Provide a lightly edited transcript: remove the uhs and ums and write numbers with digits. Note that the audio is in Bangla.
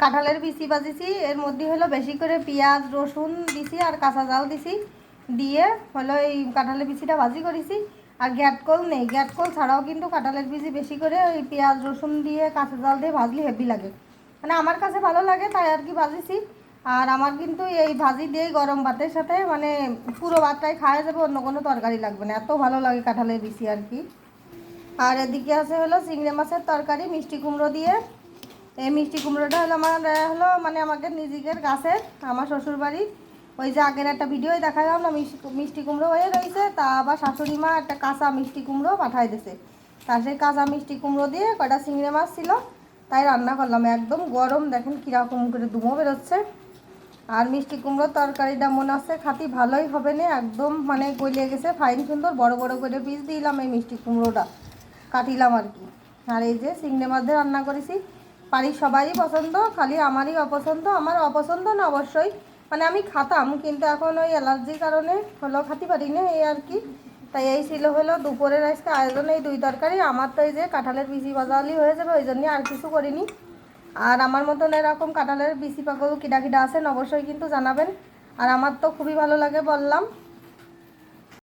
কাঁঠালের বিচি ভাজিছি, এর মধ্যে হলো বেশি করে পেঁয়াজ রসুন দিছি আর কাঁচা জাল দিছি, দিয়ে হলো এই কাঁঠালের বিচিটা ভাজি করেছি। আর গ্যাটকল নেই, গ্যাটকল ছাড়াও কিন্তু কাঁঠালের বিচি বেশি করে ওই পেঁয়াজ রসুন দিয়ে কাঁচা জাল দিয়ে ভাজলে হেভি লাগে, মানে আমার কাছে ভালো লাগে তাই আর কি ভাজিছি। আর আমার কিন্তু এই ভাজি দিয়েই গরম ভাতের সাথে মানে পুরো ভাতটাই খাওয়া যাবে, অন্য কোনো তরকারি লাগবে না, এত ভালো লাগে কাঁঠালের বিচি আর কি। আর এদিকে আছে হলো চিংড়ি মাছের তরকারি মিষ্টি কুমড়ো দিয়ে। এই মিষ্টি কুমড়োটা হলো আমার হলো মানে আমাদের নিজেদের গাছের, আমার শ্বশুরবাড়ি। ওই যে আগের একটা ভিডিওই দেখালাম না, মিষ্টি কুমড়ো হয়ে রয়েছে, তা আবার শাশুড়ি মা একটা কাঁচা মিষ্টি কুমড়ো পাঠাই দিয়েছে, তা সেই কাঁচা মিষ্টি কুমড়ো দিয়ে কয়টা চিংড়ি মাছ ছিল তাই রান্না করলাম। একদম গরম, দেখেন কীরকম করে ধুমো বেরোচ্ছে। আর মিষ্টি কুমড়োর তরকারিটা মনে হচ্ছে খাতি ভালোই হবে না, একদম মানে গলিয়ে গেছে, ফাইন সুন্দর বড় বড় করে পিস দিলাম এই মিষ্টি কুমড়োটা কাটিলাম আর কি। আর এই যে চিংড়ি মাছ দিয়ে রান্না করেছি, বাড়ির সবারই পছন্দ, খালি আমারই অপছন্দ। আমার অপছন্দ না অবশ্যই, মানে আমি খাতাম কিন্তু এখন ওই অ্যালার্জির কারণে হলো খাতে পারি না এই আর কি। তাই এই ছিল হলো দুপুরের আজকে আয়োজন, এই দুই তরকারি। আমার তো এই যে কাঁঠালের বিচি বাজালি হয়ে যাবে, ওই জন্যই আর কিছু করিনি। আর আমার মতন এরকম কাঁঠালের বিচি পাগল কিডা কিডা আছেন অবশ্যই কিন্তু জানাবেন। আর আমার তো খুবই ভালো লাগে বললাম।